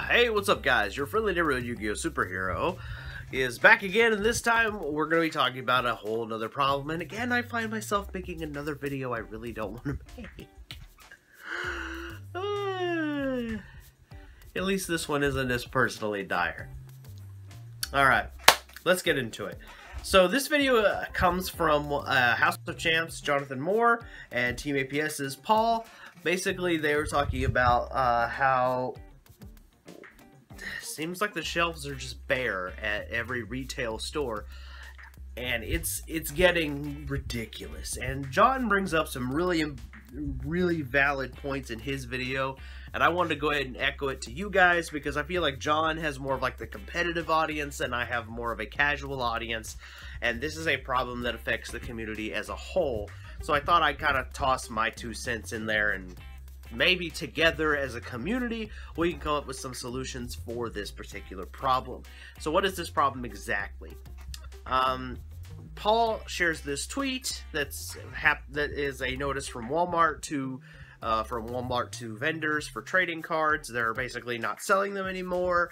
Hey, what's up guys? Your friendly neighborhood Yu-Gi-Oh! Superhero is back again, and this time we're going to be talking about a whole nother problem. And again, I find myself making another video I really don't want to make. At least this one isn't as personally dire. Alright, let's get into it. So this video comes from House of Champs, Jonathan Moore, and Team APS's Paul. Basically, they were talking about how it seems like the shelves are just bare at every retail store, and it's getting ridiculous. And John brings up some really valid points in his video, and I wanted to go ahead and echo it to you guys because I feel like John has more of like the competitive audience and I have more of a casual audience, and this is a problem that affects the community as a whole. So I thought I'd kind of toss my 2 cents in there, and maybe together as a community we can come up with some solutions for this particular problem. So what is this problem exactly? Paul shares this tweet that is a notice from Walmart to vendors for trading cards. They're basically not selling them anymore,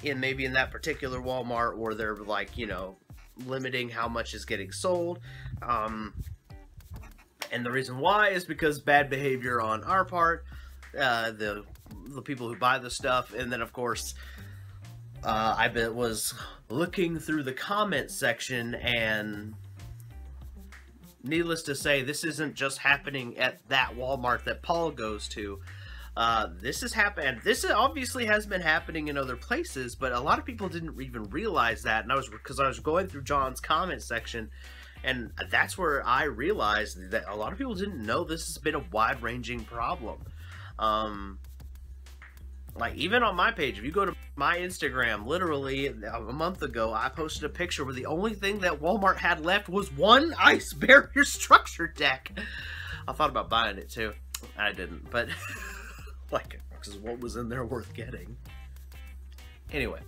maybe in that particular Walmart, or they're like, you know, limiting how much is getting sold. And the reason why is because bad behavior on our part, the people who buy the stuff, and then of course I was looking through the comment section, and needless to say, this isn't just happening at that Walmart that Paul goes to. This obviously has been happening in other places, but a lot of people didn't even realize that. And because I was going through John's comment section, and that's where I realized that a lot of people didn't know this has been a wide-ranging problem. Like, even on my page, if you go to my Instagram, literally a month ago, I posted a picture where the only thing that Walmart had left was one ice barrier structure deck. I thought about buying it too. I didn't, but like, because what was in there worth getting? Anyway,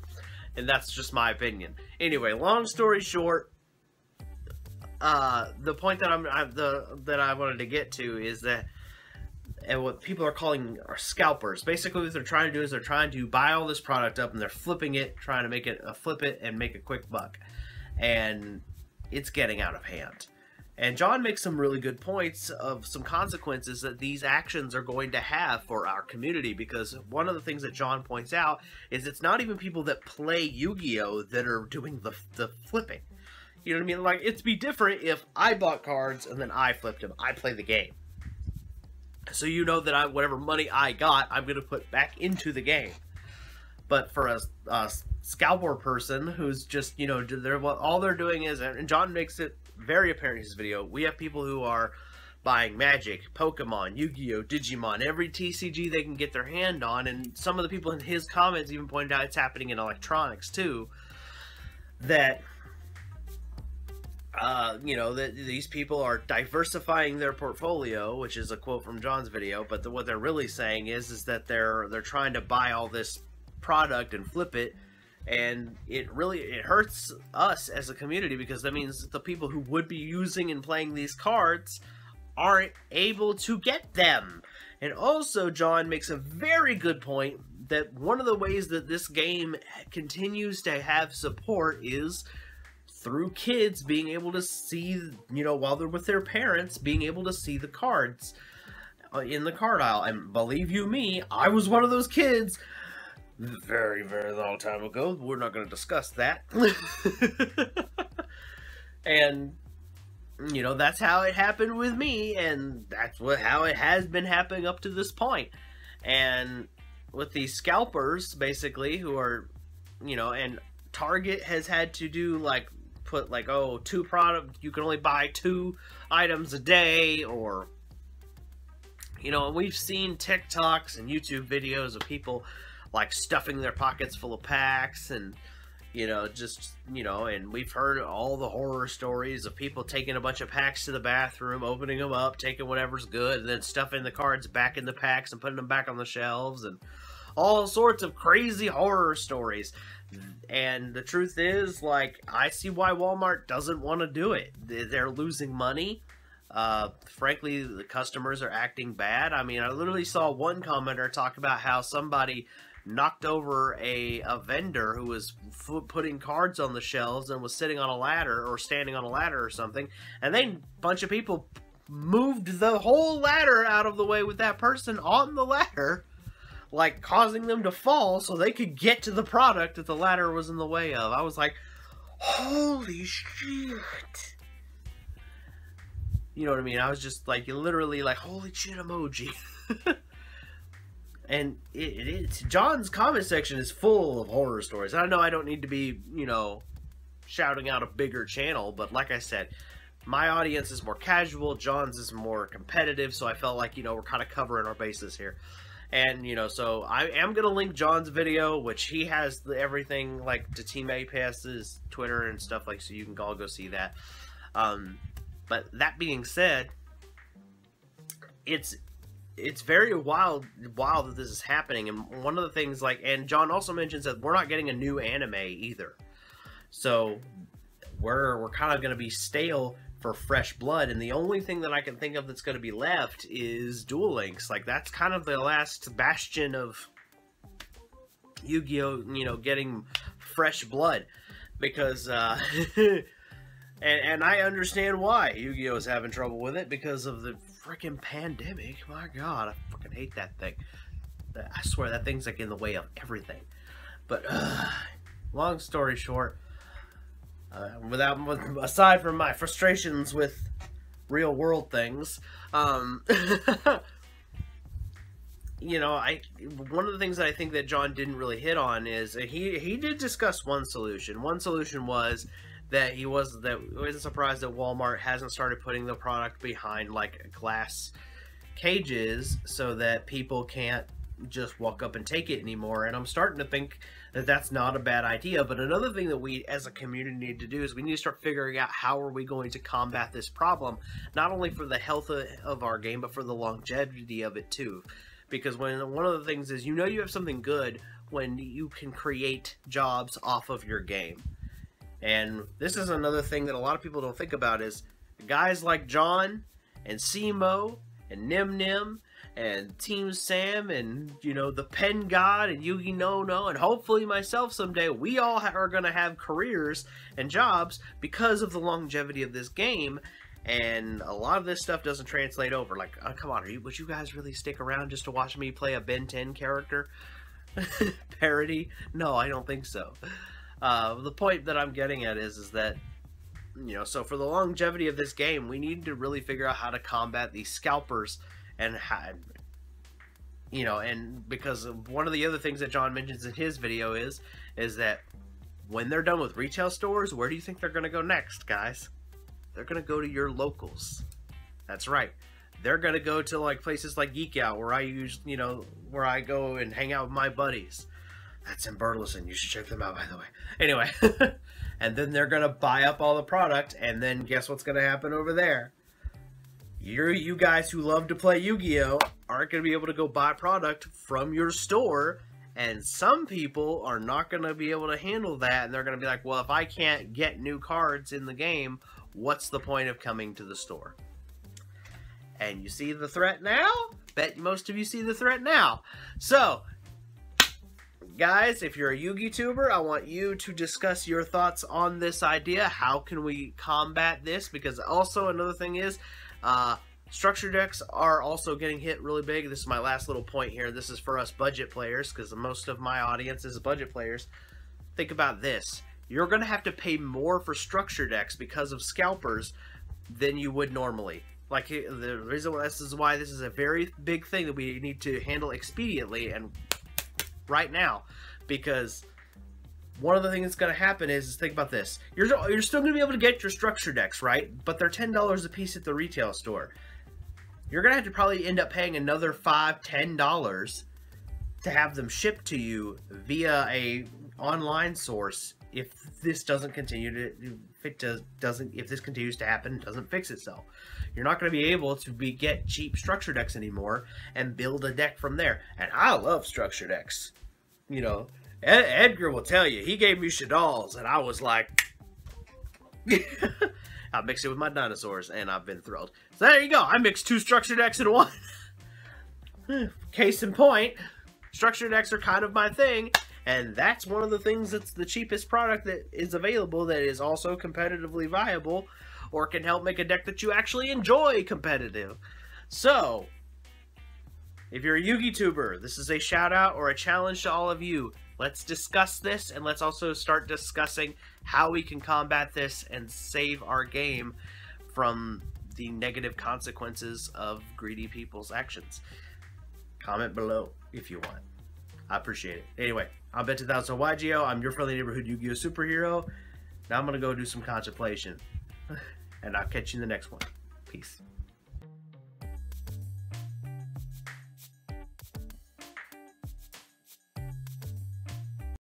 and that's just my opinion. Anyway, long story short, the point that I wanted to get to is that, and what people are calling are scalpers. Basically, what they're trying to do is they're trying to buy all this product up and they're flipping it, trying to make it flip it and make a quick buck, and it's getting out of hand. And John makes some really good points of some consequences that these actions are going to have for our community, because one of the things that John points out is it's not even people that play Yu-Gi-Oh! That are doing the flipping. You know what I mean? Like, it'd be different if I bought cards and then I flipped them. I play the game. So you know that whatever money I got, I'm going to put back into the game. But for a scalper person who's just, you know, all they're doing is, and John makes it very apparent in his video, we have people who are buying Magic, Pokemon, Yu-Gi-Oh!, Digimon, every TCG they can get their hand on, and some of the people in his comments even pointed out it's happening in electronics too, that you know, that these people are diversifying their portfolio, which is a quote from John's video, but what they're really saying is that they're trying to buy all this product and flip it, and it hurts us as a community, because that means the people who would be using and playing these cards aren't able to get them. And also, John makes a very good point that one of the ways that this game continues to have support is through kids being able to see, you know, while they're with their parents, being able to see the cards in the card aisle. And believe you me, I was one of those kids very, very long time ago. We're not going to discuss that. And, you know, that's how it happened with me, and that's how it has been happening up to this point. And with these scalpers, basically, who are, you know, and Target has had to do, like, put like, oh, 2 product, you can only buy 2 items a day, or, you know, we've seen TikToks and YouTube videos of people like stuffing their pockets full of packs, and, you know, just, you know, and we've heard all the horror stories of people taking a bunch of packs to the bathroom, opening them up, taking whatever's good, and then stuffing the cards back in the packs and putting them back on the shelves, and all sorts of crazy horror stories. And the truth is, like, I see why Walmart doesn't want to do it. They're losing money. Frankly, the customers are acting bad. I mean, I literally saw one commenter talk about how somebody knocked over a vendor who was putting cards on the shelves and was sitting on a ladder or standing on a ladder or something, and then a bunch of people moved the whole ladder out of the way with that person on the ladder, like causing them to fall so they could get to the product that the ladder was in the way of. I was like, holy shit. You know what I mean? I was just like, literally like, holy shit emoji. And it's John's comment section is full of horror stories. I know I don't need to be, you know, shouting out a bigger channel, but like I said, my audience is more casual, John's is more competitive, so I felt like, you know, we're kind of covering our bases here. And, you know, so I am going to link John's video, which he has everything, like, to Team A passes, Twitter, and stuff, like, so you can all go see that. But that being said, it's very wild that this is happening. And one of the things, like, and John also mentions that we're not getting a new anime either. So we're kind of going to be stale for fresh blood, and the only thing that I can think of that's going to be left is Duel Links. Like, that's kind of the last bastion of Yu-Gi-Oh, you know, getting fresh blood, because and I understand why Yu-Gi-Oh is having trouble with it, because of the freaking pandemic. My god, I fucking hate that thing. I swear that thing's like in the way of everything. But long story short, aside from my frustrations with real world things, you know, one of the things that I think that John didn't really hit on is he did discuss one solution. One solution was that he wasn't surprised that Walmart hasn't started putting the product behind like glass cages so that people can't just walk up and take it anymore. And I'm starting to think that that's not a bad idea. But another thing that we as a community need to do is we need to start figuring out how are we going to combat this problem, not only for the health of our game, but for the longevity of it too. Because one of the things is, you know, you have something good when you can create jobs off of your game. And this is another thing that a lot of people don't think about, is guys like John and Simo and Nim Nim and Team Sam and, you know, the Pen God and Yugi No No, and hopefully myself someday, we all are going to have careers and jobs because of the longevity of this game. And a lot of this stuff doesn't translate over. Like, come on, would you guys really stick around just to watch me play a Ben 10 character? Parody? No, I don't think so. The point that I'm getting at is that, you know, so for the longevity of this game, we need to really figure out how to combat these scalpers, and how, you know, and because one of the other things that John mentions in his video is that when they're done with retail stores, where do you think they're going to go next, guys? They're going to go to your locals. That's right. They're going to go to like places like Geek Out, where where I go and hang out with my buddies. That's in Burleson. You should check them out, by the way. Anyway, and then they're going to buy up all the product, and then guess what's going to happen over there? You guys who love to play Yu-Gi-Oh! Aren't going to be able to go buy product from your store, and some people are not going to be able to handle that, and they're going to be like, well, if I can't get new cards in the game, what's the point of coming to the store? And you see the threat now? Bet most of you see the threat now. So, guys, if you're a Yu-Gi tuber, I want you to discuss your thoughts on this idea. How can we combat this? Because also another thing is, structure decks are also getting hit really big. This is my last little point here. This is for us budget players, because most of my audience is budget players. Think about this. You're going to have to pay more for structure decks because of scalpers than you would normally. Like, the reason this is why this is a very big thing that we need to handle expediently and right now, because one of the things that's going to happen is think about this. You're still going to be able to get your structure decks, right? But they're $10 a piece at the retail store. You're going to have to probably end up paying another $5, $10 to have them shipped to you via a online source if this doesn't continue to, if this continues to happen and doesn't fix itself. You're not going to be able to get cheap structure decks anymore and build a deck from there. And I love structure decks. You know, Edgar will tell you, he gave me Shadalls, and I was like, I'll mix it with my dinosaurs, and I've been thrilled. So there you go. I mixed 2 structure decks in one. Case in point, structure decks are kind of my thing, and that's one of the things that's the cheapest product that is available that is also competitively viable, or can help make a deck that you actually enjoy competitive. So, if you're a Yu-Gi tuber, this is a shout out or a challenge to all of you. Let's discuss this, and let's also start discussing how we can combat this and save our game from the negative consequences of greedy people's actions. Comment below if you want. I appreciate it. Anyway, I'm Bet2000 YGO. I'm your friendly neighborhood Yu-Gi-Oh! Superhero. Now I'm going to go do some contemplation. And I'll catch you in the next one. Peace.